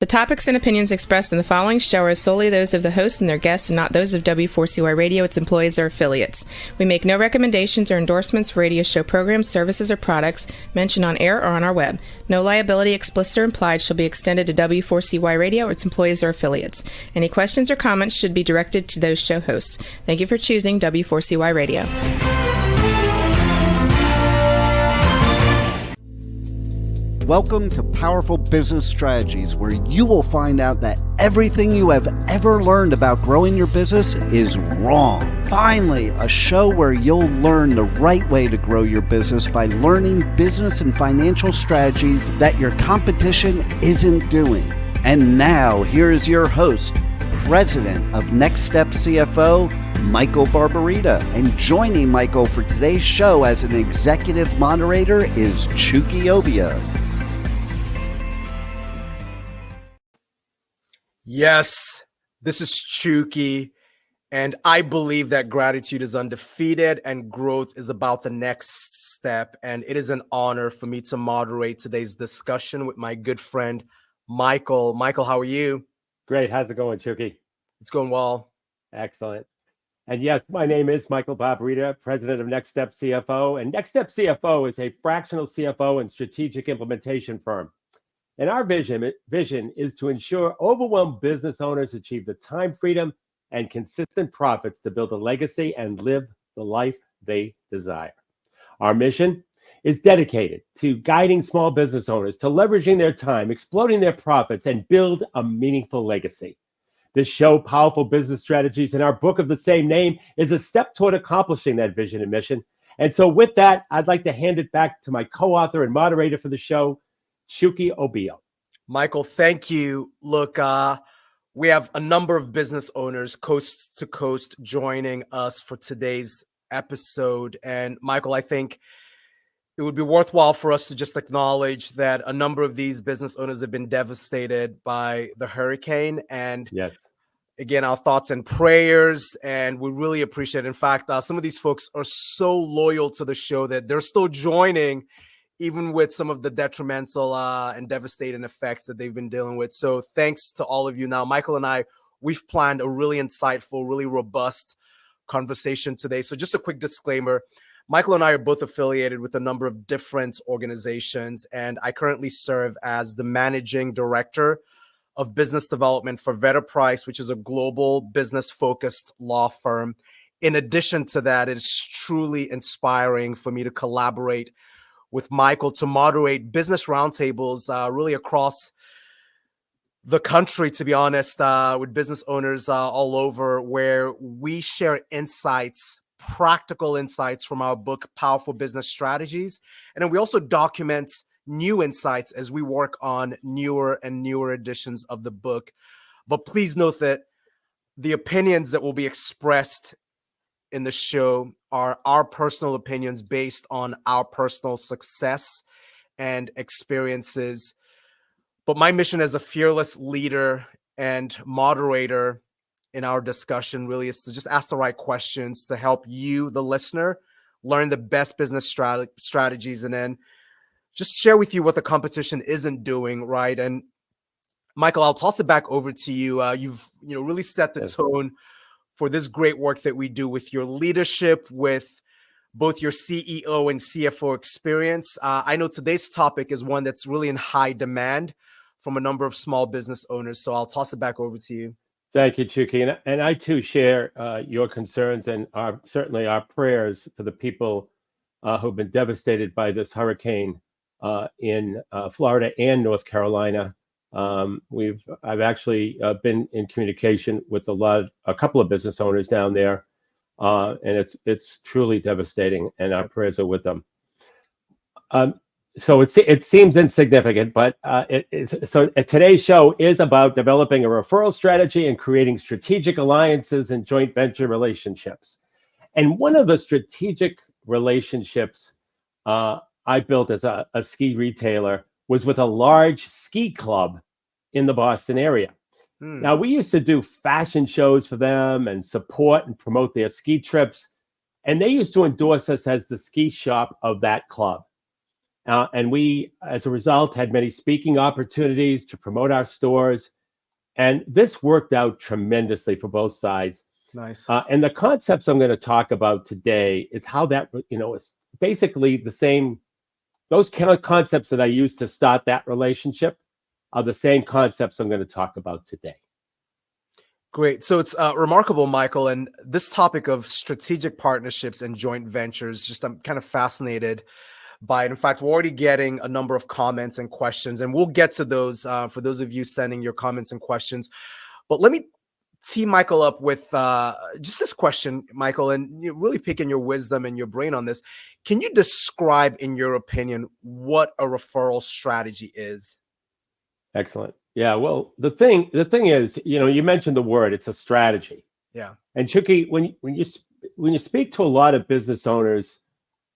The topics and opinions expressed in the following show are solely those of the host and their guests and not those of W4CY Radio, its employees, or affiliates. We make no recommendations or endorsements for radio show programs, services, or products mentioned on air or on our web. No liability, explicit or implied, shall be extended to W4CY Radio or its employees or affiliates. Any questions or comments should be directed to those show hosts. Thank you for choosing W4CY Radio. Welcome to Powerful Business Strategies, where you will find out that everything you have ever learned about growing your business is wrong. Finally, a show where you'll learn the right way to grow your business by learning business and financial strategies that your competition isn't doing. And now, here is your host, President of Next Step CFO, Michael Barbarita. And joining Michael for today's show as an executive moderator is Chucky Obia. Yes, this is Chucky, and I believe that gratitude is undefeated and growth is about the next step. And it is an honor for me to moderate today's discussion with my good friend, Michael. Michael, how are you? Great. How's it going, Chucky? It's going well. Excellent. And yes, my name is Michael Barbarita, President of Next Step CFO. And Next Step CFO is a fractional CFO and strategic implementation firm. And our vision is to ensure overwhelmed business owners achieve the time freedom and consistent profits to build a legacy and live the life they desire. Our mission is dedicated to guiding small business owners to leveraging their time, exploding their profits, and build a meaningful legacy. This show, Powerful Business Strategies, in our book of the same name, is a step toward accomplishing that vision and mission. And so with that, I'd like to hand it back to my co-author and moderator for the show, Chucky Obia. Michael, thank you. Look, we have a number of business owners coast to coast joining us for today's episode. And Michael, I think it would be worthwhile for us to just acknowledge that a number of these business owners have been devastated by the hurricane. And yes, again, our thoughts and prayers, and we really appreciate it. In fact, some of these folks are so loyal to the show that they're still joining even with some of the detrimental and devastating effects that they've been dealing with. So thanks to all of you. Now, Michael and I, we've planned a really insightful, really robust conversation today. So just a quick disclaimer, Michael and I are both affiliated with a number of different organizations, and I currently serve as the managing director of business development for Referral, which is a global business-focused law firm. In addition to that, it is truly inspiring for me to collaborate with Michael to moderate business roundtables really across the country, to be honest, with business owners all over, where we share insights, practical insights from our book, Powerful Business Strategies. And then we also document new insights as we work on newer and newer editions of the book. But please note that the opinions that will be expressed in the show are our personal opinions based on our personal success and experiences. But my mission as a fearless leader and moderator in our discussion really is to just ask the right questions to help you, the listener, learn the best business strategies, and then just share with you what the competition isn't doing, right? And Michael, I'll toss it back over to you. You've really set the tone for this great work that we do with your leadership, with both your CEO and CFO experience. I know today's topic is one that's really in high demand from a number of small business owners. So I'll toss it back over to you. Thank you, Chucky. And I too share your concerns and certainly our prayers for the people who've been devastated by this hurricane in Florida and North Carolina. I've actually been in communication with a couple of business owners down there, and it's truly devastating, and our prayers are with them. So it seems insignificant, but today's show is about developing a referral strategy and creating strategic alliances and joint venture relationships. And one of the strategic relationships I built as a ski retailer was with a large ski club in the Boston area. Now, we used to do fashion shows for them and support and promote their ski trips, and they used to endorse us as the ski shop of that club. And we, as a result, had many speaking opportunities to promote our stores. And this worked out tremendously for both sides. Nice. And the concepts I'm going to talk about today is how that, is basically the same. Those kind of concepts that I used to start that relationship are the same concepts I'm going to talk about today. Great. So it's remarkable, Michael. And this topic of strategic partnerships and joint ventures, just I'm kind of fascinated by it. In fact, we're already getting a number of comments and questions, and we'll get to those for those of you sending your comments and questions. But let me tee Michael up with just this question, Michael, and you're really picking your wisdom and your brain on this. Can you describe, in your opinion, what a referral strategy is? Excellent. Yeah. Well, the thing is, you mentioned the word. It's a strategy. Yeah. And Chucky, when you speak to a lot of business owners,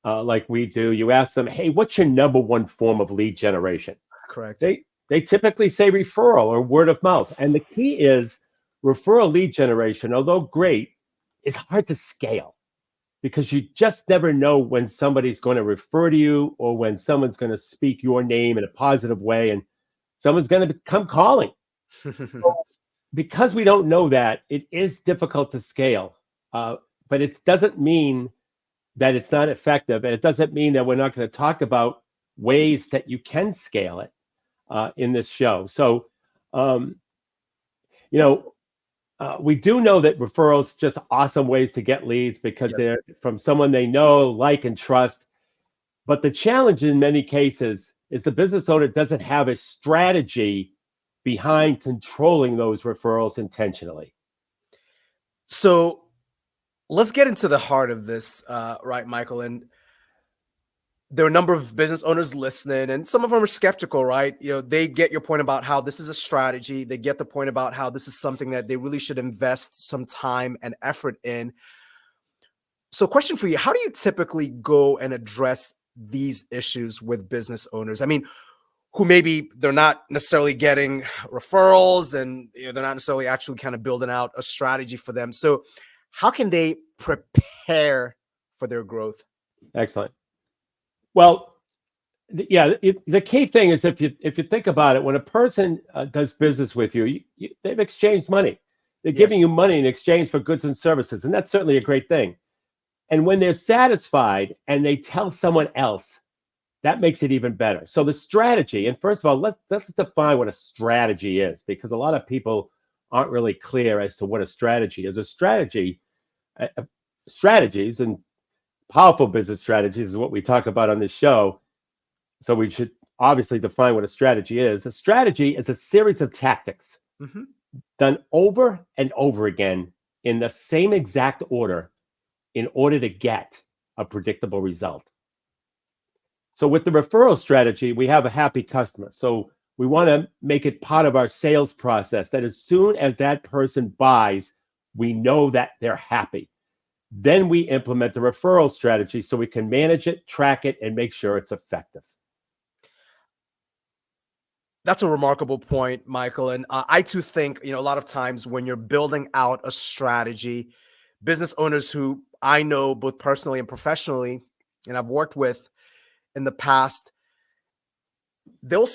like we do, you ask them, "Hey, what's your number one form of lead generation?" Correct. They typically say referral or word of mouth. And the key is referral lead generation, although great, is hard to scale because you just never know when somebody's going to refer to you or when someone's going to speak your name in a positive way and someone's going to come calling. So because we don't know that, it is difficult to scale. But it doesn't mean that it's not effective. And it doesn't mean that we're not going to talk about ways that you can scale it in this show. So, we do know that referrals just awesome ways to get leads because they're from someone they know, like, and trust. But the challenge in many cases is the business owner doesn't have a strategy behind controlling those referrals intentionally. So let's get into the heart of this, right, Michael? And there are a number of business owners listening, and some of them are skeptical, right? They get your point about how this is a strategy. They get the point about how this is something that they really should invest some time and effort in. So question for you, how do you typically go and address these issues with business owners? I mean, who maybe they're not necessarily getting referrals and they're not necessarily actually kind of building out a strategy for them. So how can they prepare for their growth? Excellent. Well, the key thing is if you think about it, when a person does business with you, they've exchanged money. They're giving you money in exchange for goods and services, and that's certainly a great thing. And when they're satisfied and they tell someone else, that makes it even better. So the strategy, and first of all, let's define what a strategy is, because a lot of people aren't really clear as to what a strategy is. A strategy, strategies and powerful business strategies is what we talk about on this show. So we should obviously define what a strategy is. A strategy is a series of tactics done over and over again in the same exact order in order to get a predictable result. So with the referral strategy, we have a happy customer. So we want to make it part of our sales process that as soon as that person buys, we know that they're happy. Then we implement the referral strategy so we can manage it, track it, and make sure it's effective. That's a remarkable point, Michael. And I too think, a lot of times when you're building out a strategy, business owners who I know both personally and professionally, and I've worked with in the past, they'll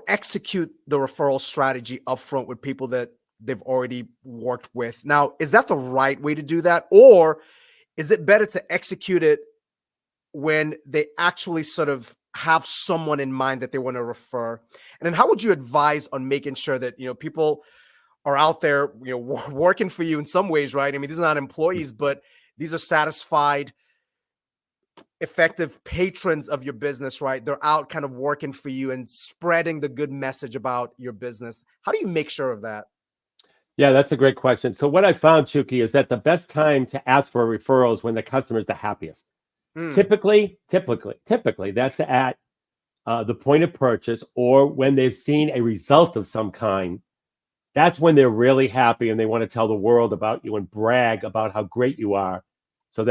execute the referral strategy upfront with people that they've already worked with. Now, is that the right way to do that? Or is it better to execute it when they actually sort of have someone in mind that they want to refer? And then how would you advise on making sure that, people are out there, working for you in some ways, right? I mean, these are not employees, but these are satisfied, effective patrons of your business, right? They're out kind of working for you and spreading the good message about your business. How do you make sure of that? Yeah, that's a great question. So what I found, Chucky, is that the best time to ask for a referral is when the customer is the happiest. Typically, that's at the point of purchase or when they've seen a result of some kind. That's when they're really happy and they want to tell the world about you and brag about how great you are. So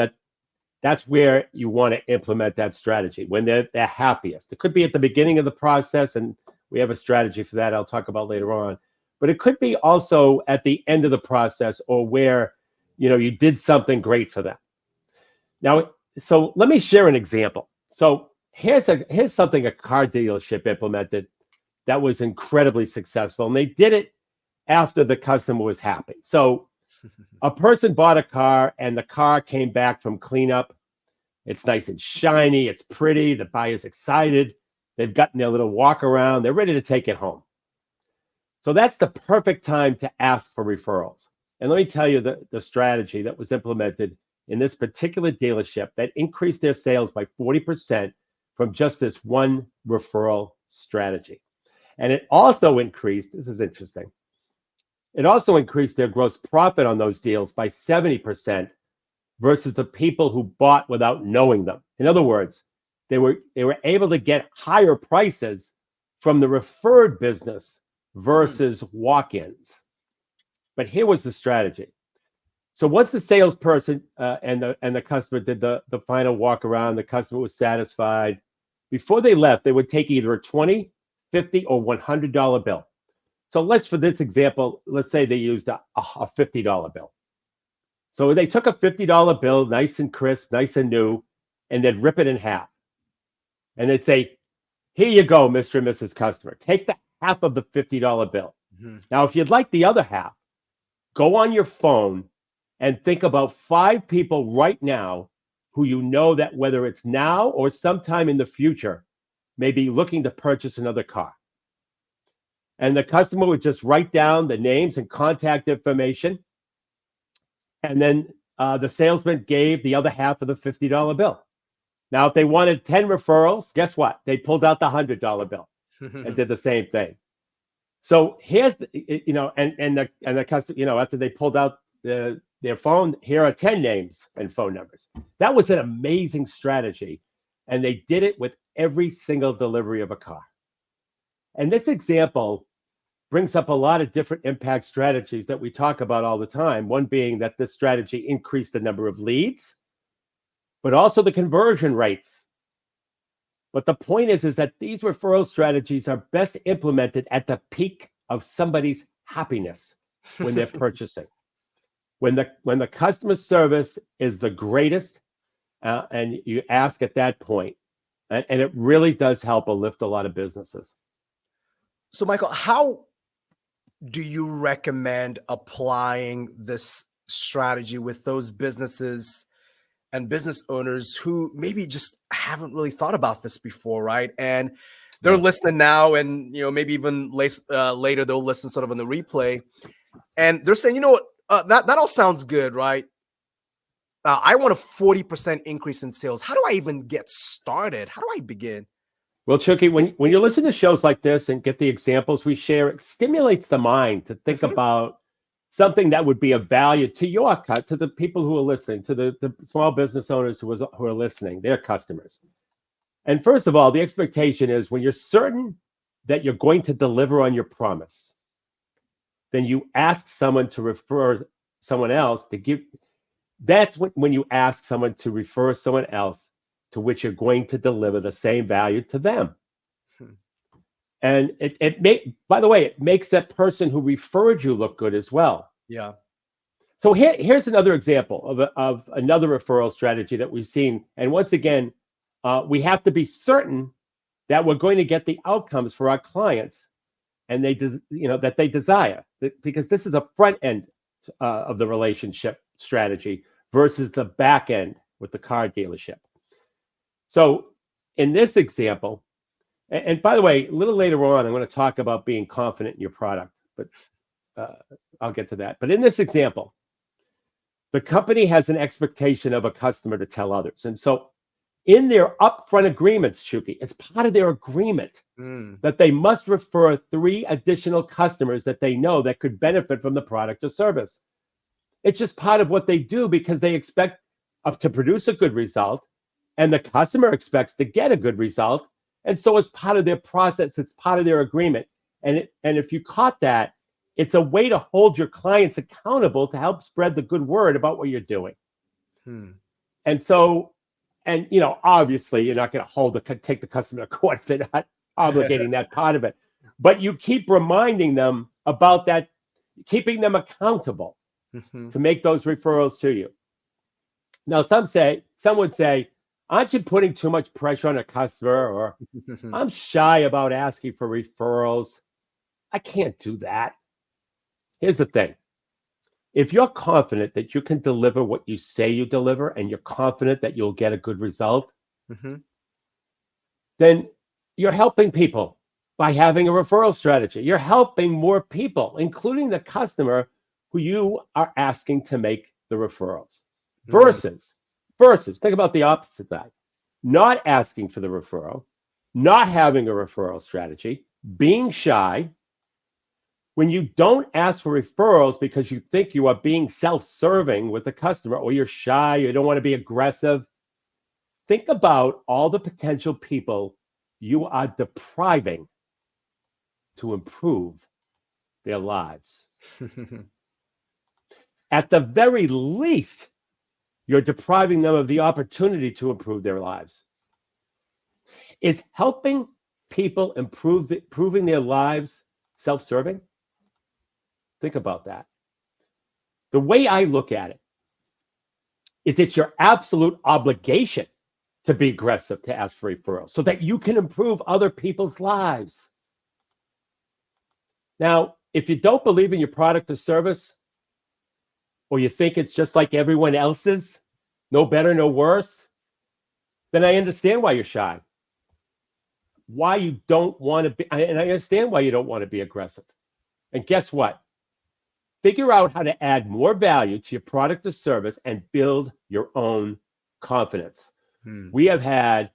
that's where you want to implement that strategy, when they're happiest. It could be at the beginning of the process, and we have a strategy for that I'll talk about later on. But it could be also at the end of the process or where, you did something great for them. Now, so let me share an example. So here's something a car dealership implemented that was incredibly successful, and they did it after the customer was happy. So a person bought a car, and the car came back from cleanup. It's nice and shiny. It's pretty. The buyer's excited. They've gotten their little walk around. They're ready to take it home. So that's the perfect time to ask for referrals. And let me tell you the strategy that was implemented in this particular dealership that increased their sales by 40% from just this one referral strategy. And it also increased, this is interesting, it also increased their gross profit on those deals by 70% versus the people who bought without knowing them. In other words, they were able to get higher prices from the referred business versus walk-ins. But here was the strategy. So once the salesperson and the customer did the final walk around, the customer was satisfied. Before they left, they would take either a $20, $50, or $100 bill. So for this example, let's say they used a $50 bill. So they took a $50 bill, nice and crisp, nice and new, and they'd rip it in half. And they'd say, here you go, Mr. and Mrs. Customer. Take the half of the $50 bill. Mm-hmm. Now, if you'd like the other half, go on your phone and think about 5 people right now who you know that whether it's now or sometime in the future may be looking to purchase another car. And the customer would just write down the names and contact information. And then the salesman gave the other half of the $50 bill. Now, if they wanted 10 referrals, guess what? They pulled out the $100 bill and did the same thing. So here's, and the customer, after they pulled out their phone, here are 10 names and phone numbers. That was an amazing strategy. And they did it with every single delivery of a car. And this example brings up a lot of different impact strategies that we talk about all the time. One being that this strategy increased the number of leads, but also the conversion rates. But the point is that these referral strategies are best implemented at the peak of somebody's happiness when they're purchasing. When the customer service is the greatest, and you ask at that point, and it really does help lift a lot of businesses. So, Michael, how do you recommend applying this strategy with those businesses and business owners who maybe just haven't really thought about this before, right? And they're listening now, and maybe even later they'll listen sort of on the replay, and they're saying, that all sounds good, right? I want a 40% increase in sales. How do I even get started? How do I begin? Well, Chucky, when you listen to shows like this and get the examples we share, it stimulates the mind to think about something that would be of value to to the people who are listening, to the small business owners who are listening, their customers. And first of all, the expectation is when you're certain that you're going to deliver on your promise, then you ask someone to refer someone else to give. That's when you ask someone to refer someone else to which you're going to deliver the same value to them. And by the way, it makes that person who referred you look good as well. Yeah. So here's another example of another referral strategy that we've seen. And once again, we have to be certain that we're going to get the outcomes for our clients, and that they desire, because this is a front end of the relationship strategy versus the back end with the car dealership. So in this example, and by the way, a little later on, I'm going to talk about being confident in your product, but I'll get to that. But in this example, the company has an expectation of a customer to tell others. And so in their upfront agreements, Chucky, it's part of their agreement that they must refer 3 additional customers that they know that could benefit from the product or service. It's just part of what they do because they expect to produce a good result, and the customer expects to get a good result. And so it's part of their process. It's part of their agreement. And if you caught that, it's a way to hold your clients accountable to help spread the good word about what you're doing. And so, obviously you're not going to take the customer to court if they're not obligating that part of it. But you keep reminding them about that, keeping them accountable to make those referrals to you. Now, some would say, aren't you putting too much pressure on a customer? Or I'm shy about asking for referrals. I can't do that. Here's the thing. If you're confident that you can deliver what you say you deliver and you're confident that you'll get a good result, then you're helping people by having a referral strategy. You're helping more people, including the customer who you are asking to make the referrals. Versus, think about the opposite side. Not asking for the referral, not having a referral strategy, being shy. When you don't ask for referrals because you think you are being self-serving with the customer, or you're shy, you don't want to be aggressive, think about all the potential people you are depriving to improve their lives. At the very least, you're depriving them of the opportunity to improve their lives. Is helping people improving their lives self-serving? Think about that. The way I look at it is it's your absolute obligation to be aggressive, to ask for referrals so that you can improve other people's lives. Now, if you don't believe in your product or service, or you think it's just like everyone else's, no better, no worse, then I understand why you're shy. Why you don't want to be, and I understand why you don't want to be aggressive. And guess what? Figure out how to add more value to your product or service and build your own confidence. We have had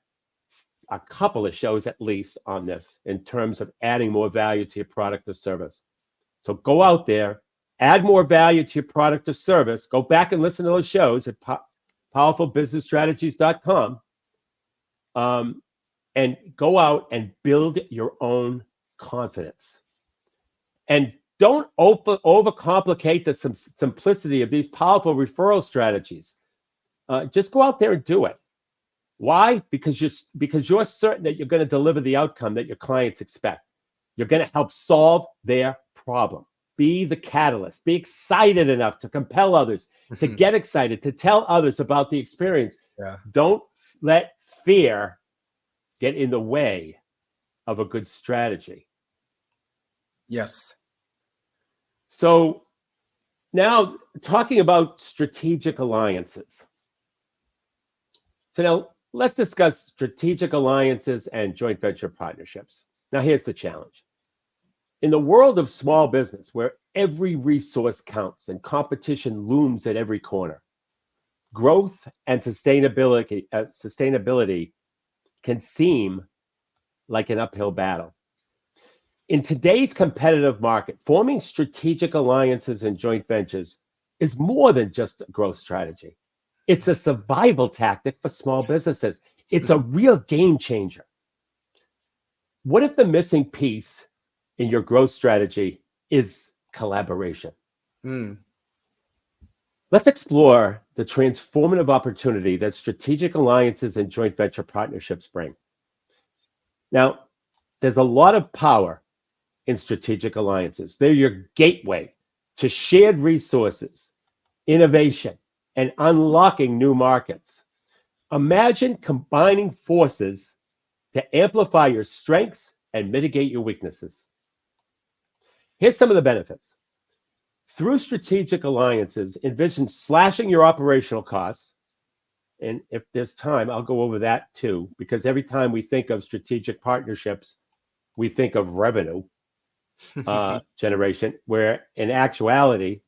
a couple of shows at least on this in terms of adding more value to your product or service. So go out there, add more value to your product or service. Go back and listen to those shows at powerfulbusinessstrategies.com, and go out and build your own confidence. And don't overcomplicate the simplicity of these powerful referral strategies. Just go out there and do it. Why? Because you're certain that you're going to deliver the outcome that your clients expect. You're going to help solve their problem. Be the catalyst. Be excited enough to compel others to get excited, to tell others about the experience. Don't let fear get in the way of a good strategy. Yes. So now talking about strategic alliances. So now let's discuss strategic alliances and joint venture partnerships. Now here's the challenge. In the world of small business, where every resource counts and competition looms at every corner, growth and sustainability can seem like an uphill battle. In today's competitive market, forming strategic alliances and joint ventures is more than just a growth strategy. It's a survival tactic for small businesses. It's a real game changer. What if the missing piece in your growth strategy is collaboration? Let's explore the transformative opportunity that strategic alliances and joint venture partnerships bring. Now, there's a lot of power in strategic alliances. They're your gateway to shared resources, innovation, and unlocking new markets. Imagine combining forces to amplify your strengths and mitigate your weaknesses. Here's some of the benefits. Through strategic alliances, envision slashing your operational costs. And if there's time, I'll go over that too, because every time we think of strategic partnerships, we think of revenue generation, where in actuality,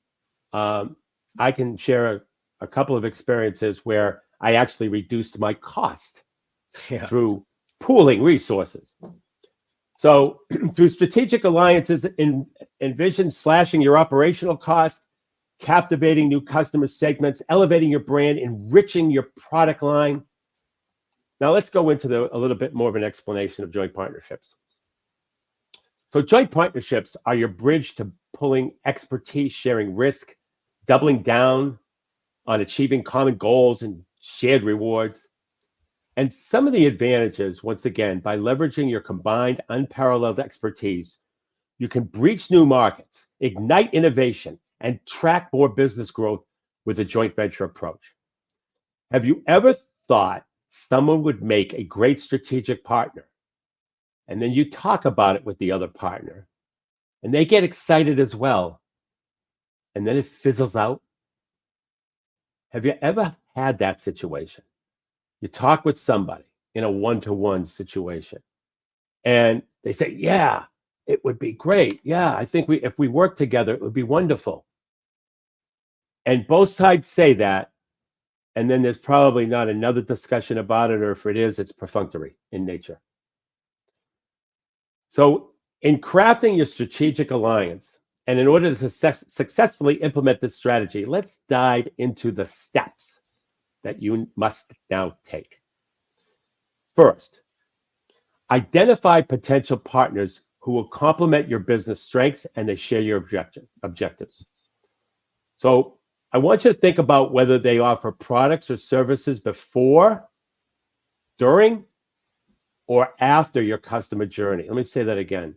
I can share a couple of experiences where I actually reduced my cost through pooling resources. So through strategic alliances, envision slashing your operational costs, captivating new customer segments, elevating your brand, enriching your product line. Now let's go into a little bit more of an explanation of joint partnerships. So joint partnerships are your bridge to pulling expertise, sharing risk, doubling down on achieving common goals and shared rewards. And some of the advantages, once again, by leveraging your combined unparalleled expertise, you can breach new markets, ignite innovation, and track more business growth with a joint venture approach. Have you ever thought someone would make a great strategic partner, and then you talk about it with the other partner, and they get excited as well, and then it fizzles out? Have you ever had that situation? You talk with somebody in a one-to-one situation, and they say, yeah, it would be great. Yeah, I think if we work together, it would be wonderful. And both sides say that, and then there's probably not another discussion about it, or if it is, it's perfunctory in nature. So in crafting your strategic alliance, and in order to successfully implement this strategy, let's dive into the steps that you must now take. First, identify potential partners who will complement your business strengths and they share your objectives. So I want you to think about whether they offer products or services before, during, or after your customer journey. Let me say that again.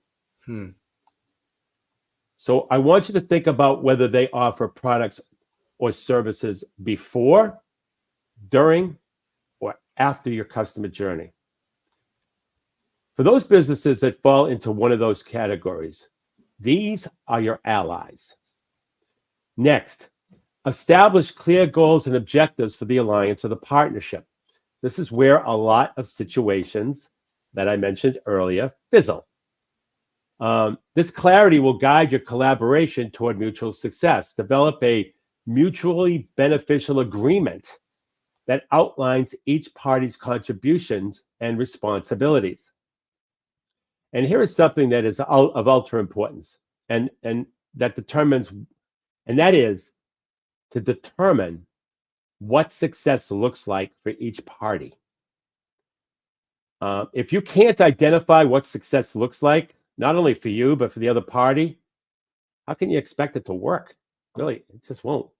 So I want you to think about whether they offer products or services before, during, or after your customer journey. For those businesses that fall into one of those categories, these are your allies. Next, establish clear goals and objectives for the alliance or the partnership. This is where a lot of situations that I mentioned earlier fizzle. This clarity will guide your collaboration toward mutual success. Develop a mutually beneficial agreement that outlines each party's contributions and responsibilities. And here is something that is of ultra importance, and that is to determine what success looks like for each party. If you can't identify what success looks like, not only for you, but for the other party, how can you expect it to work? Really, it just won't.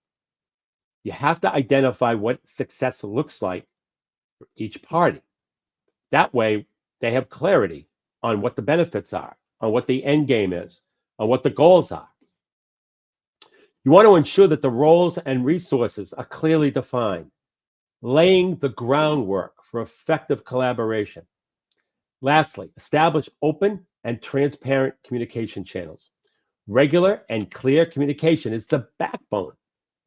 You have to identify what success looks like for each party. That way, they have clarity on what the benefits are, on what the end game is, on what the goals are. You want to ensure that the roles and resources are clearly defined, laying the groundwork for effective collaboration. Lastly, establish open and transparent communication channels. Regular and clear communication is the backbone,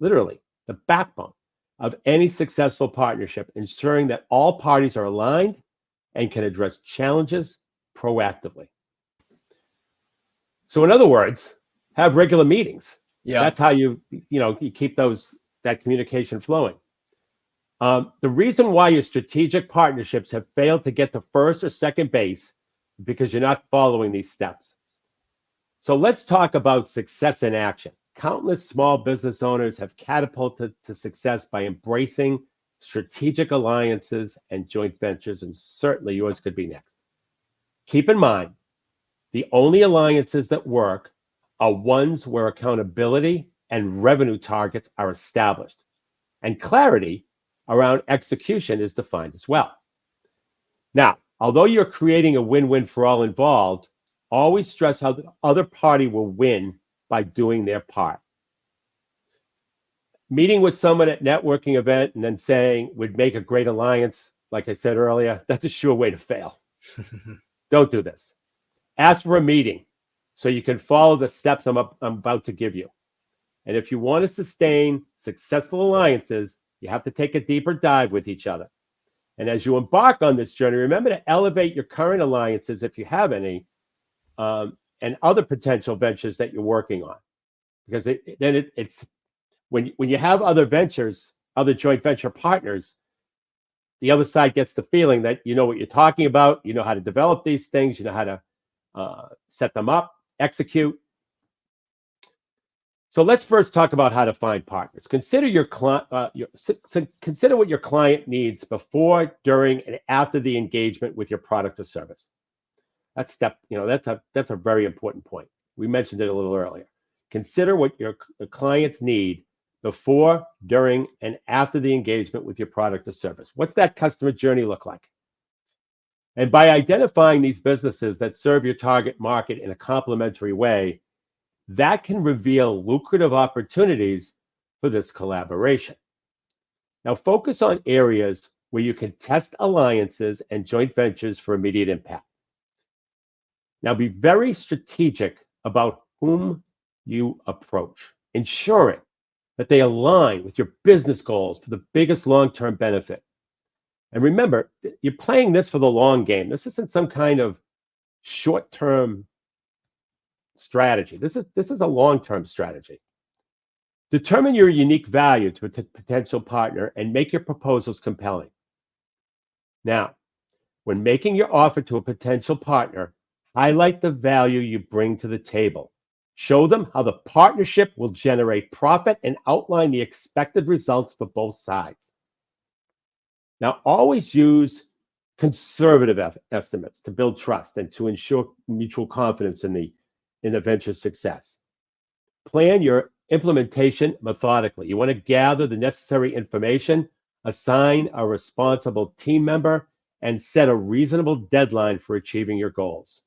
literally the backbone of any successful partnership, ensuring that all parties are aligned and can address challenges proactively. So in other words, have regular meetings. Yeah. That's how you keep that communication flowing. The reason why your strategic partnerships have failed to get to first or second base is because you're not following these steps. So let's talk about success in action. Countless small business owners have catapulted to success by embracing strategic alliances and joint ventures, and certainly yours could be next. Keep in mind, the only alliances that work are ones where accountability and revenue targets are established, and clarity around execution is defined as well. Now, although you're creating a win-win for all involved, always stress how the other party will win by doing their part. Meeting with someone at networking event and then saying would make a great alliance, like I said earlier, that's a sure way to fail. Don't do this. Ask for a meeting so you can follow the steps I'm about to give you. And if you want to sustain successful alliances, you have to take a deeper dive with each other. And as you embark on this journey, remember to elevate your current alliances, if you have any, and other potential ventures that you're working on. Because it's when you have other ventures, other joint venture partners, the other side gets the feeling that you know what you're talking about, you know how to develop these things, you know how to set them up, execute. So let's first talk about how to find partners. Consider consider what your client needs before, during, and after the engagement with your product or service. That's a very important point. We mentioned it a little earlier. Consider what your clients need before, during, and after the engagement with your product or service. What's that customer journey look like? And by identifying these businesses that serve your target market in a complementary way, that can reveal lucrative opportunities for this collaboration. Now focus on areas where you can test alliances and joint ventures for immediate impact. Now be very strategic about whom you approach, ensuring that they align with your business goals for the biggest long-term benefit. And remember, you're playing this for the long game. This isn't some kind of short-term strategy. This is a long-term strategy. Determine your unique value to a potential partner and make your proposals compelling. Now, when making your offer to a potential partner, highlight the value you bring to the table. Show them how the partnership will generate profit and outline the expected results for both sides. Now, always use conservative estimates to build trust and to ensure mutual confidence in the venture's success. Plan your implementation methodically. You want to gather the necessary information, assign a responsible team member, and set a reasonable deadline for achieving your goals.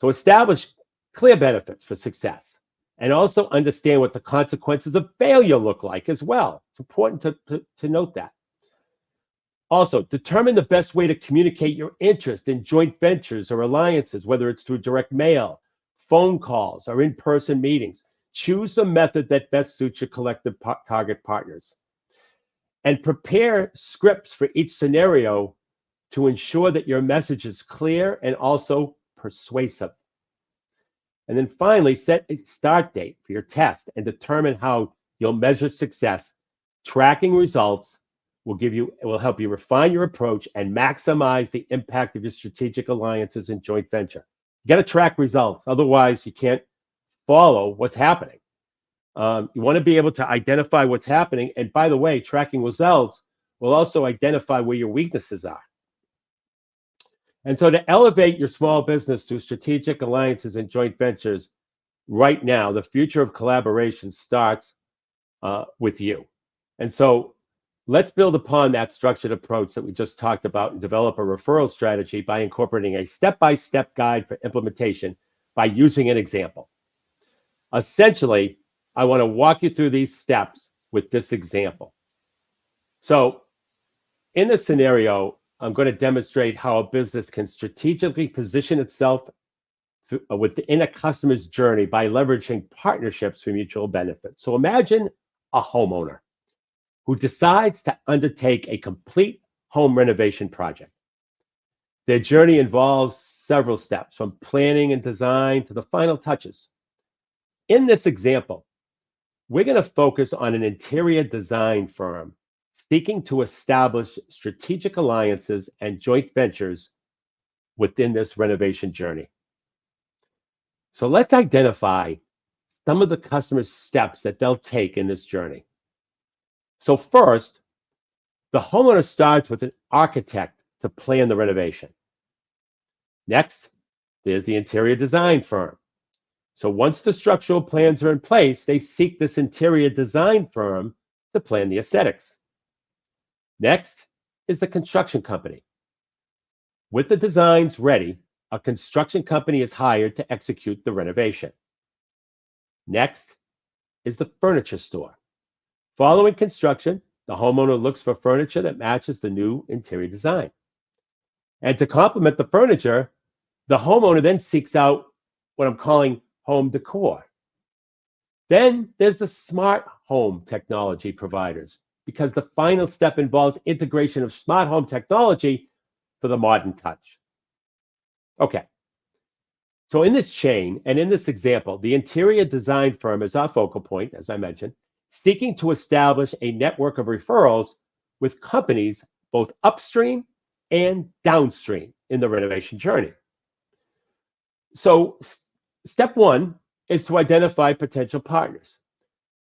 So establish clear benefits for success and also understand what the consequences of failure look like as well. It's important to note that. Also, determine the best way to communicate your interest in joint ventures or alliances, whether it's through direct mail, phone calls, or in-person meetings. Choose the method that best suits your collective target partners. And prepare scripts for each scenario to ensure that your message is clear and also persuasive. And then finally, set a start date for your test and determine how you'll measure success. Tracking results will help you refine your approach and maximize the impact of your strategic alliances and joint venture. You got to track results, otherwise you can't follow what's happening. You want to be able to identify what's happening, and by the way, tracking results will also identify where your weaknesses are. And so to elevate your small business to strategic alliances and joint ventures, right now, the future of collaboration starts with you. And so let's build upon that structured approach that we just talked about and develop a referral strategy by incorporating a step-by-step guide for implementation by using an example. Essentially, I want to walk you through these steps with this example. So in this scenario, I'm going to demonstrate how a business can strategically position itself within a customer's journey by leveraging partnerships for mutual benefit. So imagine a homeowner who decides to undertake a complete home renovation project. Their journey involves several steps, from planning and design to the final touches. In this example, we're going to focus on an interior design firm seeking to establish strategic alliances and joint ventures within this renovation journey. So let's identify some of the customer's steps that they'll take in this journey. So first, the homeowner starts with an architect to plan the renovation. Next, there's the interior design firm. So once the structural plans are in place, they seek this interior design firm to plan the aesthetics. Next is the construction company. With the designs ready, a construction company is hired to execute the renovation. Next is the furniture store. Following construction, the homeowner looks for furniture that matches the new interior design. And to complement the furniture, the homeowner then seeks out what I'm calling home decor. Then there's the smart home technology providers, because the final step involves integration of smart home technology for the modern touch. Okay, so in this chain and in this example, the interior design firm is our focal point, as I mentioned, seeking to establish a network of referrals with companies both upstream and downstream in the renovation journey. So step one is to identify potential partners.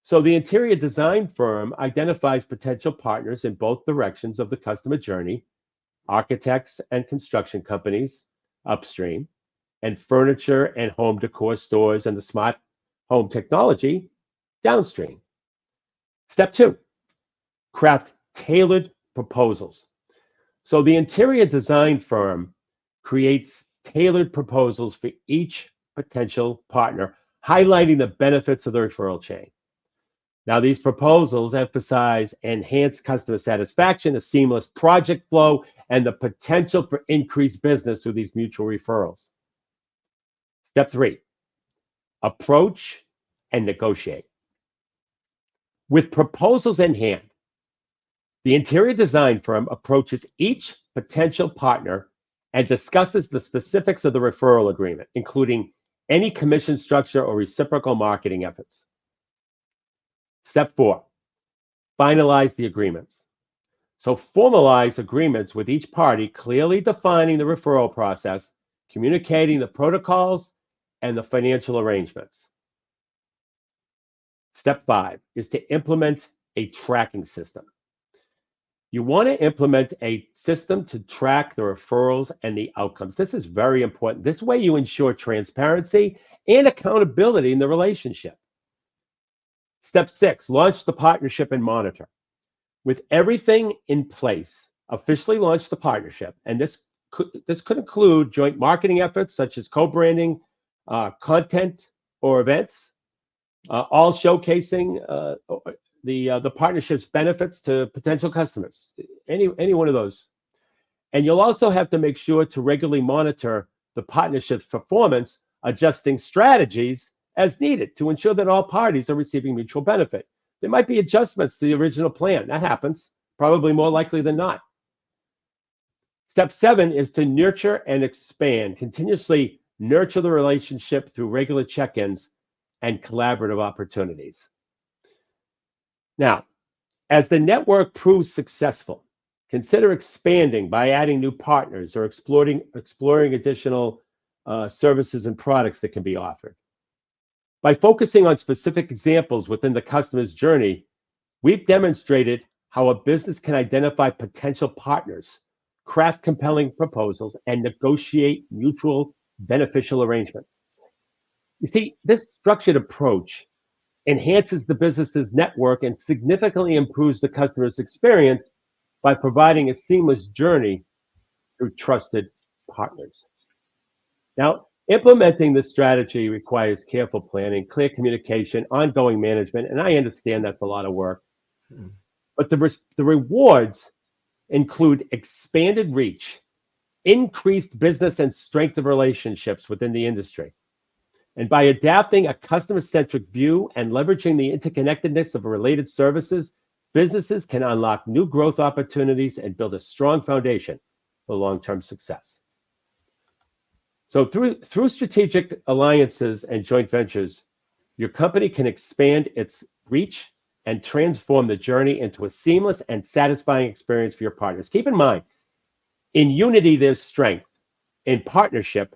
So the interior design firm identifies potential partners in both directions of the customer journey: architects and construction companies upstream, and furniture and home decor stores and the smart home technology downstream. Step two, craft tailored proposals. So the interior design firm creates tailored proposals for each potential partner, highlighting the benefits of the referral chain. Now, these proposals emphasize enhanced customer satisfaction, a seamless project flow, and the potential for increased business through these mutual referrals. Step 3, approach and negotiate. With proposals in hand, the interior design firm approaches each potential partner and discusses the specifics of the referral agreement, including any commission structure or reciprocal marketing efforts. Step 4, finalize the agreements. So formalize agreements with each party, clearly defining the referral process, communicating the protocols, and the financial arrangements. Step 5 is to implement a tracking system. You want to implement a system to track the referrals and the outcomes. This is very important. This way you ensure transparency and accountability in the relationship. Step 6, launch the partnership and monitor. With everything in place, officially launch the partnership, and this could include joint marketing efforts such as co-branding, content or events, all showcasing the partnership's benefits to potential customers, any one of those. And you'll also have to make sure to regularly monitor the partnership's performance, adjusting strategies as needed to ensure that all parties are receiving mutual benefit. There might be adjustments to the original plan. That happens, probably more likely than not. Step 7 is to nurture and expand, continuously nurture the relationship through regular check-ins and collaborative opportunities. Now, as the network proves successful, consider expanding by adding new partners or exploring additional services and products that can be offered. By focusing on specific examples within the customer's journey, we've demonstrated how a business can identify potential partners, craft compelling proposals, and negotiate mutual beneficial arrangements. You see, this structured approach enhances the business's network and significantly improves the customer's experience by providing a seamless journey through trusted partners. Now, implementing this strategy requires careful planning, clear communication, ongoing management, and I understand that's a lot of work. But the rewards include expanded reach, increased business and strength of relationships within the industry. And by adapting a customer-centric view and leveraging the interconnectedness of related services, businesses can unlock new growth opportunities and build a strong foundation for long-term success. So through strategic alliances and joint ventures, your company can expand its reach and transform the journey into a seamless and satisfying experience for your partners. Keep in mind, in unity, there's strength. In partnership,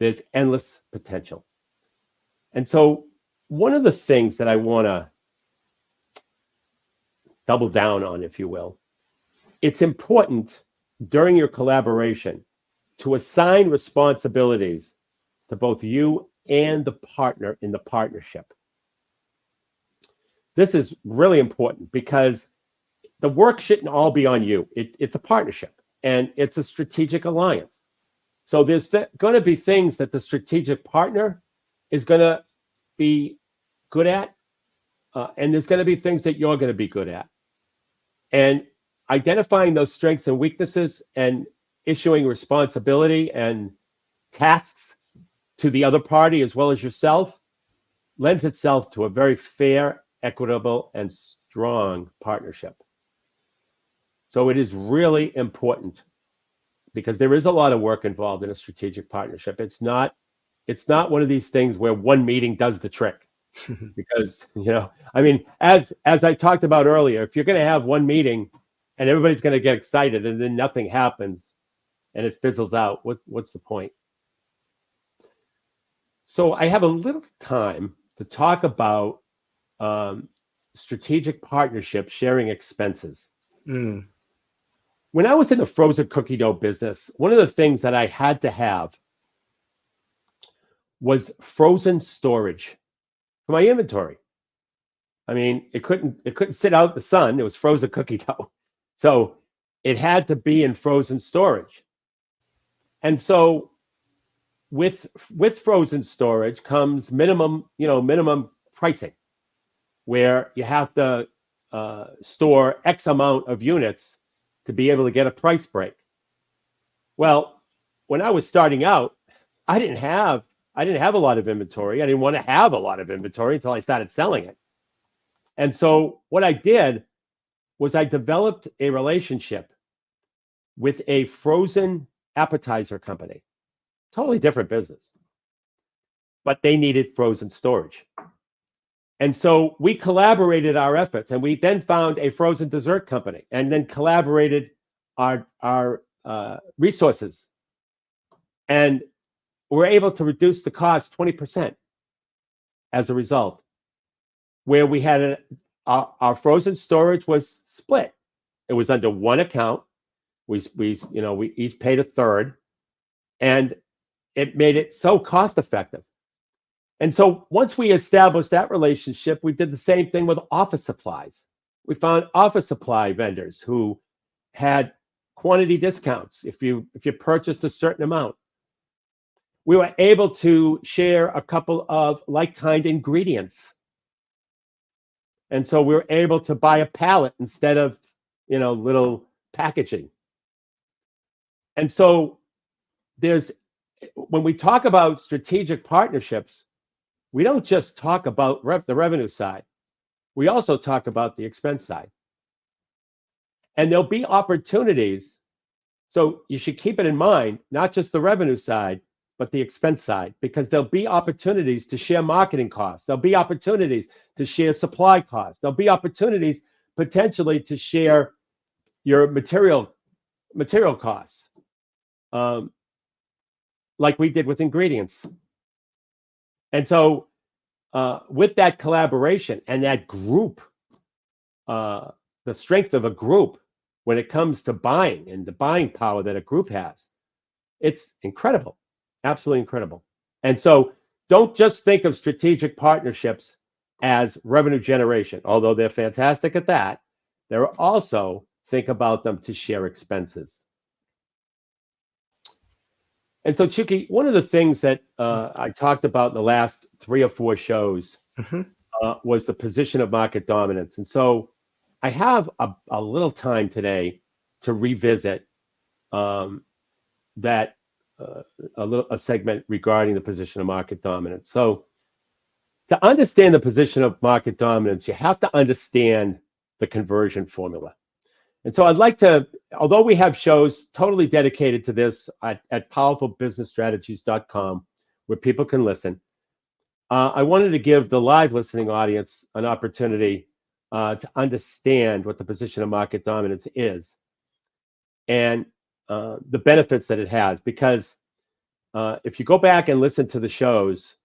there's endless potential. And so one of the things that I want to double down on, if you will, it's important during your collaboration to assign responsibilities to both you and the partner in the partnership. This is really important because the work shouldn't all be on you. It's a partnership and it's a strategic alliance. So there's going to be things that the strategic partner is going to be good at, and there's going to be things that you're going to be good at. And identifying those strengths and weaknesses and issuing responsibility and tasks to the other party as well as yourself lends itself to a very fair, equitable, and strong partnership. So it is really important because there is a lot of work involved in a strategic partnership. It's not one of these things where one meeting does the trick. Because, I mean, as I talked about earlier, if you're going to have one meeting and everybody's going to get excited and then nothing happens and it fizzles out, what's the point? So I have a little time to talk about strategic partnership sharing expenses. When I was in the frozen cookie dough business, one of the things that I had to have was frozen storage for my inventory. I mean, it couldn't sit out in the sun. It was frozen cookie dough. So it had to be in frozen storage. And so with frozen storage comes minimum pricing. where you have to store X amount of units to be able to get a price break. Well, when I was starting out, I didn't have a lot of inventory. I didn't want to have a lot of inventory until I started selling it. And so what I did was I developed a relationship with a frozen appetizer company. Totally different business. But they needed frozen storage. And so we collaborated our efforts, and we then found a frozen dessert company, and then collaborated our resources, and we're able to reduce the cost 20% as a result. Where we had our frozen storage was split; it was under one account. We each paid a third, and it made it so cost effective. And so once we established that relationship, we did the same thing with office supplies. We found office supply vendors who had quantity discounts if you purchased a certain amount. We were able to share a couple of like-kind ingredients. And so we were able to buy a pallet instead of, little packaging. And so when we talk about strategic partnerships, we don't just talk about the revenue side. We also talk about the expense side. And there'll be opportunities. So you should keep it in mind, not just the revenue side, but the expense side, because there'll be opportunities to share marketing costs. There'll be opportunities to share supply costs. There'll be opportunities potentially to share your material costs, like we did with ingredients. And so with that collaboration and that group, the strength of a group when it comes to buying and the buying power that a group has, it's incredible, absolutely incredible. And so don't just think of strategic partnerships as revenue generation, although they're fantastic at that. They're also think about them to share expenses. And so, Chucky, one of the things that I talked about in the last 3 or 4 shows was the position of market dominance. And so I have a little time today to revisit that a segment regarding the position of market dominance. So to understand the position of market dominance, you have to understand the conversion formula. And so I'd like to, although we have shows totally dedicated to this at powerfulbusinessstrategies.com, where people can listen, I wanted to give the live listening audience an opportunity to understand what the position of market dominance is and the benefits that it has. Because if you go back and listen to the shows,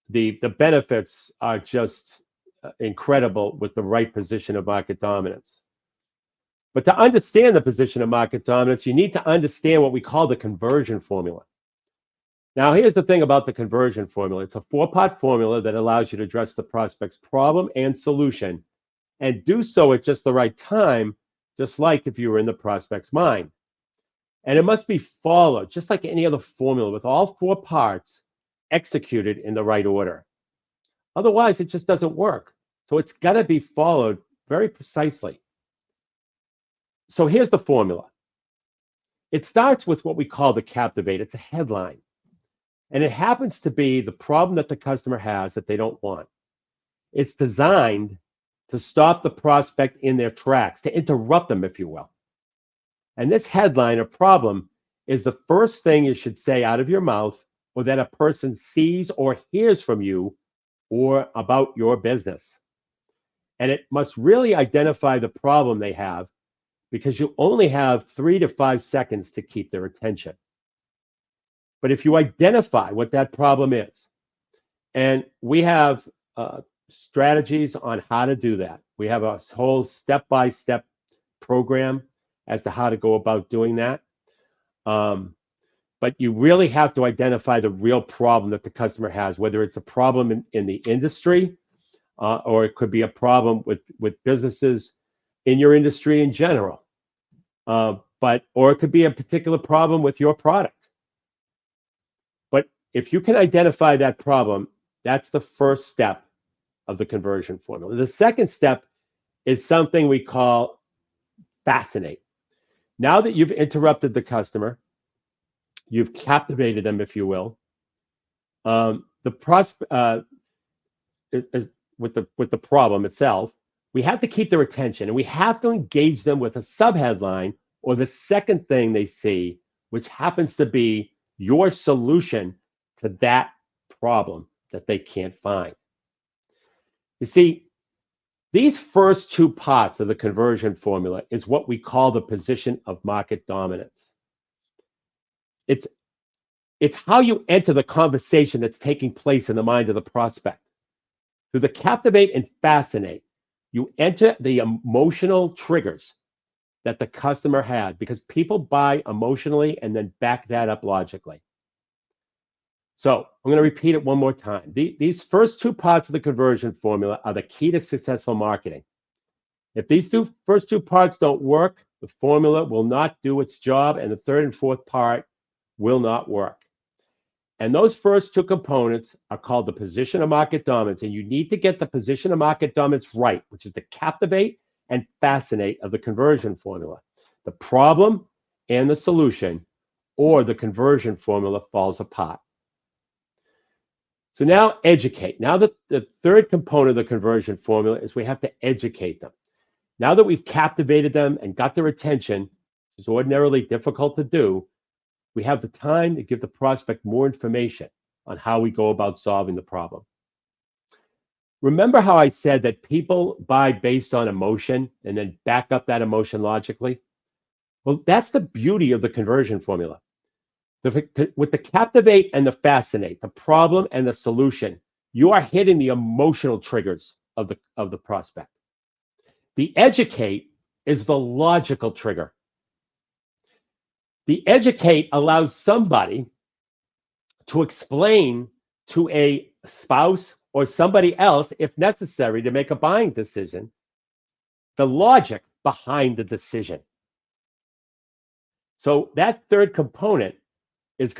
the benefits are just incredible with the right position of market dominance. But to understand the position of market dominance, you need to understand what we call the conversion formula. Now, here's the thing about the conversion formula. It's a 4-part formula that allows you to address the prospect's problem and solution, and do so at just the right time, just like if you were in the prospect's mind. And it must be followed, just like any other formula, with all 4 parts executed in the right order. Otherwise, it just doesn't work. So it's got to be followed very precisely. So here's the formula. It starts with what we call the captivate. It's a headline. And it happens to be the problem that the customer has that they don't want. It's designed to stop the prospect in their tracks, to interrupt them, if you will. And this headline or problem is the first thing you should say out of your mouth, or that a person sees or hears from you or about your business. And it must really identify the problem they have, because you only have 3 to 5 seconds to keep their attention. But if you identify what that problem is, and we have strategies on how to do that. We have a whole step-by-step program as to how to go about doing that. But you really have to identify the real problem that the customer has, whether it's a problem in the industry, or it could be a problem with businesses in your industry in general. Or it could be a particular problem with your product. But if you can identify that problem, that's the first step of the conversion formula. The second step is something we call fascinate. Now that you've interrupted the customer, you've captivated them, if you will. With the problem itself, we have to keep their attention, and we have to engage them with a subheadline or the second thing they see, which happens to be your solution to that problem that they can't find. You see, these first two parts of the conversion formula is what we call the position of market dominance. It's how you enter the conversation that's taking place in the mind of the prospect. Through the captivate and fascinate, you enter the emotional triggers that the customer had, because people buy emotionally and then back that up logically. So I'm going to repeat it one more time. These first two parts of the conversion formula are the key to successful marketing. If these first two parts don't work, the formula will not do its job, and the third and fourth part will not work. And those first two components are called the position of market dominance. And you need to get the position of market dominance right, which is the captivate and fascinate of the conversion formula. The problem and the solution, or the conversion formula falls apart. So now educate. Now that the third component of the conversion formula is we have to educate them. Now that we've captivated them and got their attention, which is ordinarily difficult to do, we have the time to give the prospect more information on how we go about solving the problem. Remember how I said that people buy based on emotion and then back up that emotion logically? Well, that's the beauty of the conversion formula. With the captivate and the fascinate, the problem and the solution, you are hitting the emotional triggers of the prospect. The educate is the logical trigger. The educate allows somebody to explain to a spouse or somebody else, if necessary, to make a buying decision, the logic behind the decision. So that third component is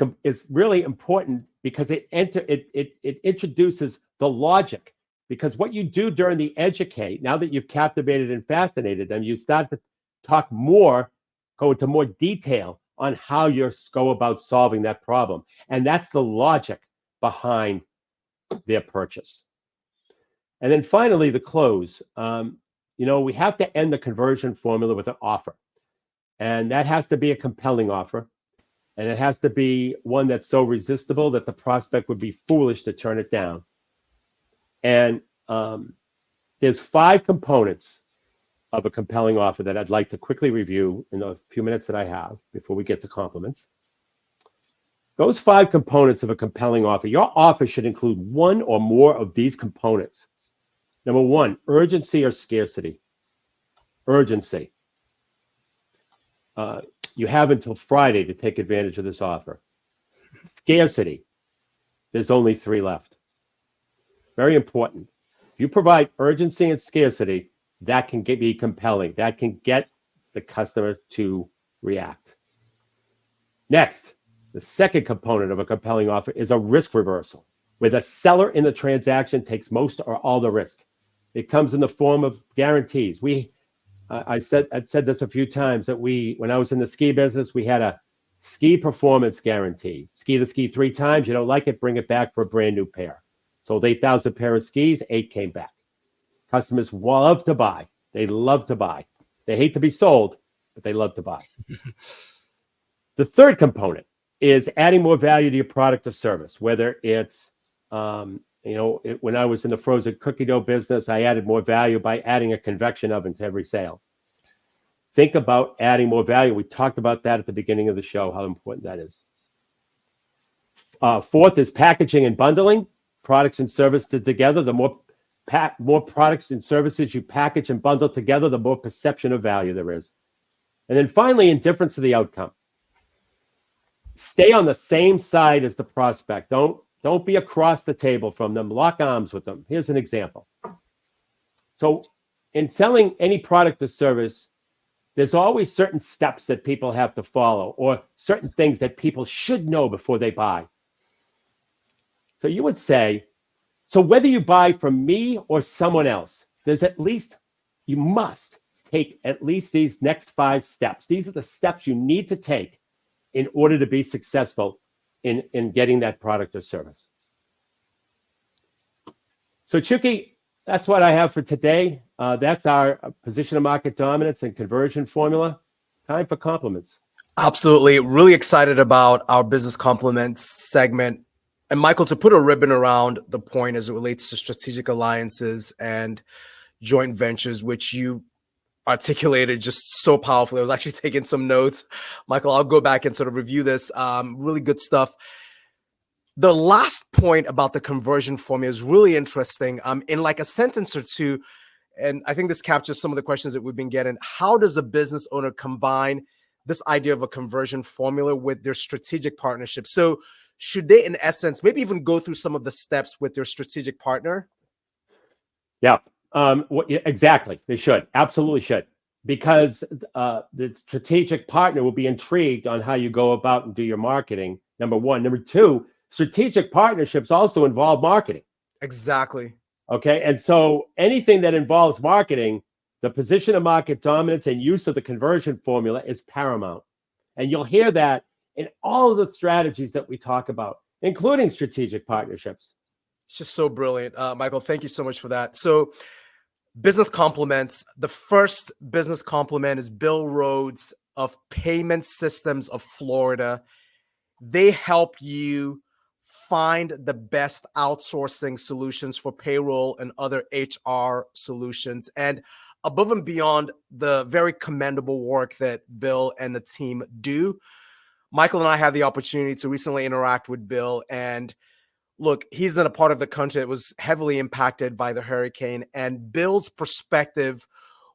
really important, because it introduces the logic. Because what you do during the educate, now that you've captivated and fascinated them, you start to talk more, go into more detail on how you go about solving that problem. And that's the logic behind their purchase. And then finally, the close. We have to end the conversion formula with an offer. And that has to be a compelling offer. And it has to be one that's so resistible that the prospect would be foolish to turn it down. And there's 5 components of a compelling offer that I'd like to quickly review in the few minutes that I have before we get to compliments. Those 5 components of a compelling offer, your offer should include one or more of these components. Number 1, urgency or scarcity. Urgency. You have until Friday to take advantage of this offer. Scarcity. There's only 3 left. Very important. If you provide urgency and scarcity, that can be compelling. That can get the customer to react. Next, the second component of a compelling offer is a risk reversal, where the seller in the transaction takes most or all the risk. It comes in the form of guarantees. I've said this a few times, that when I was in the ski business, we had a ski performance guarantee. Ski the ski 3 times. You don't like it, bring it back for a brand new pair. Sold 8,000 pair of skis, 8 came back. Customers love to buy. They love to buy. They hate to be sold, but they love to buy. The third component is adding more value to your product or service, whether it's, when I was in the frozen cookie dough business, I added more value by adding a convection oven to every sale. Think about adding more value. We talked about that at the beginning of the show, how important that is. Fourth is packaging and bundling. Products and services together. The more products and services you package and bundle together, the more perception of value there is. And then finally, indifference to the outcome. Stay on the same side as the prospect. Don't be across the table from them. Lock arms with them. Here's an example. So in selling any product or service, there's always certain steps that people have to follow, or certain things that people should know before they buy. So you would say, So whether you buy from me or someone else, you must take at least these next 5 steps. These are the steps you need to take in order to be successful in getting that product or service. So Chucky, that's what I have for today. That's our position of market dominance and conversion formula. Time for compliments. Absolutely. Really excited about our business compliments segment. And Michael, to put a ribbon around the point as it relates to strategic alliances and joint ventures, which you articulated just so powerfully. I was actually taking some notes. Michael, I'll go back and sort of review this. Really good stuff. The last point about the conversion formula is really interesting. In like a sentence or two, and I think this captures some of the questions that we've been getting. How does a business owner combine this idea of a conversion formula with their strategic partnership? So should they, in essence, maybe even go through some of the steps with their strategic partner? Yeah, exactly. They should. Absolutely should. Because the strategic partner will be intrigued on how you go about and do your marketing, number one. Number two, strategic partnerships also involve marketing. Exactly. Okay. And so anything that involves marketing, the position of market dominance and use of the conversion formula is paramount. And you'll hear that in all of the strategies that we talk about, including strategic partnerships. It's just so brilliant. Michael, thank you so much for that. So business compliments. The first business compliment is Bill Rhodes of Payment Systems of Florida. They help you find the best outsourcing solutions for payroll and other HR solutions. And above and beyond the very commendable work that Bill and the team do, Michael and I had the opportunity to recently interact with Bill. And look, he's in a part of the country that was heavily impacted by the hurricane. And Bill's perspective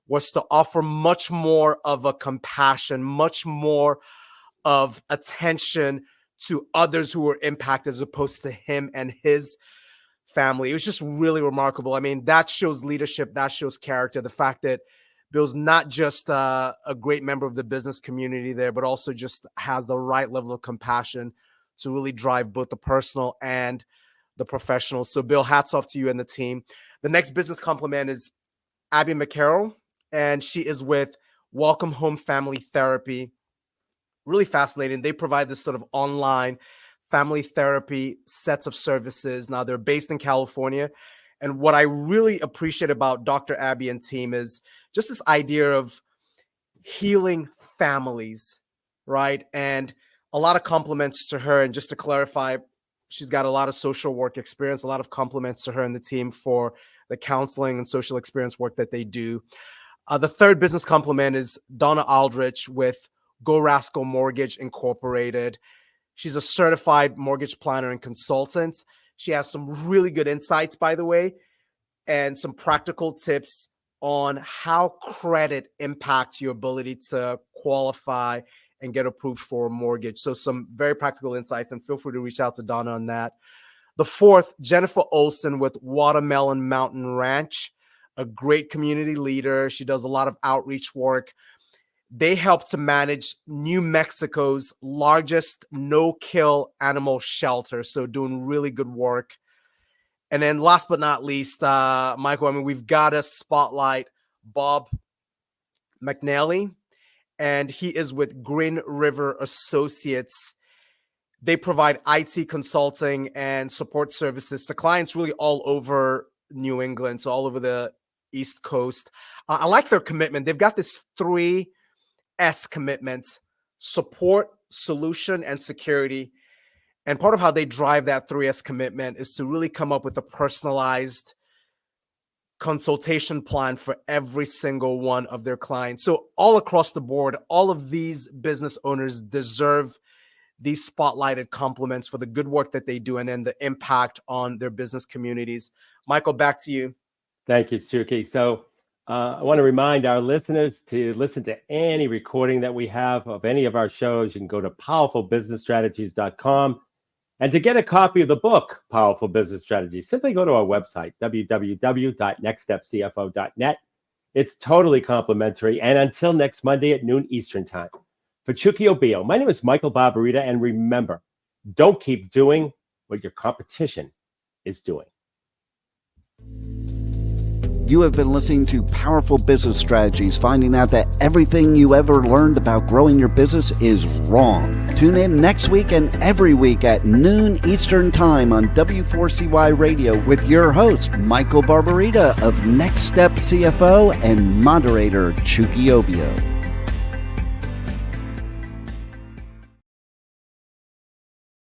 was to offer much more of a compassion, much more of attention to others who were impacted as opposed to him and his family. It was just really remarkable. I mean, that shows leadership, that shows character. The fact that Bill's not just a great member of the business community there, but also just has the right level of compassion to really drive both the personal and the professional. So Bill, hats off to you and the team. The next business compliment is Abby McCarroll, and she is with Welcome Home Family Therapy. Really fascinating. They provide this sort of online family therapy sets of services. Now they're based in California. And what I really appreciate about Dr. Abby and team is just this idea of healing families, right? And a lot of compliments to her. And just to clarify, she's got a lot of social work experience, a lot of compliments to her and the team for the counseling and social experience work that they do. The third business compliment is Donna Aldrich with Go Rascal Mortgage Incorporated. She's a certified mortgage planner and consultant. She has some really good insights, by the way, and some practical tips on how credit impacts your ability to qualify and get approved for a mortgage. So some very practical insights, and feel free to reach out to Donna on that. The fourth, Jennifer Olson with Watermelon Mountain Ranch, a great community leader. She does a lot of outreach work. They help to manage New Mexico's largest no-kill animal shelter. So doing really good work. And then last but not least, Michael, I mean, we've got to spotlight Bob McNally, and he is with Green River Associates. They provide IT consulting and support services to clients really all over New England, so all over the East Coast. I like their commitment. They've got this 3S commitment: support, solution, and security. And part of how they drive that 3S commitment is to really come up with a personalized consultation plan for every single one of their clients. So all across the board, all of these business owners deserve these spotlighted compliments for the good work that they do and then the impact on their business communities. Michael, back to you. Thank you, Chucky. So I want to remind our listeners to listen to any recording that we have of any of our shows. You can go to powerfulbusinessstrategies.com. And to get a copy of the book, Powerful Business Strategies, simply go to our website, www.nextstepcfo.net. It's totally complimentary. And until next Monday at noon Eastern Time. For Chucky Obio, my name is Michael Barbarita. And remember, don't keep doing what your competition is doing. You have been listening to Powerful Business Strategies, finding out that everything you ever learned about growing your business is wrong. Tune in next week and every week at noon Eastern Time on W4CY Radio with your host, Michael Barbarita of Next Step CFO and moderator Chucky Obio.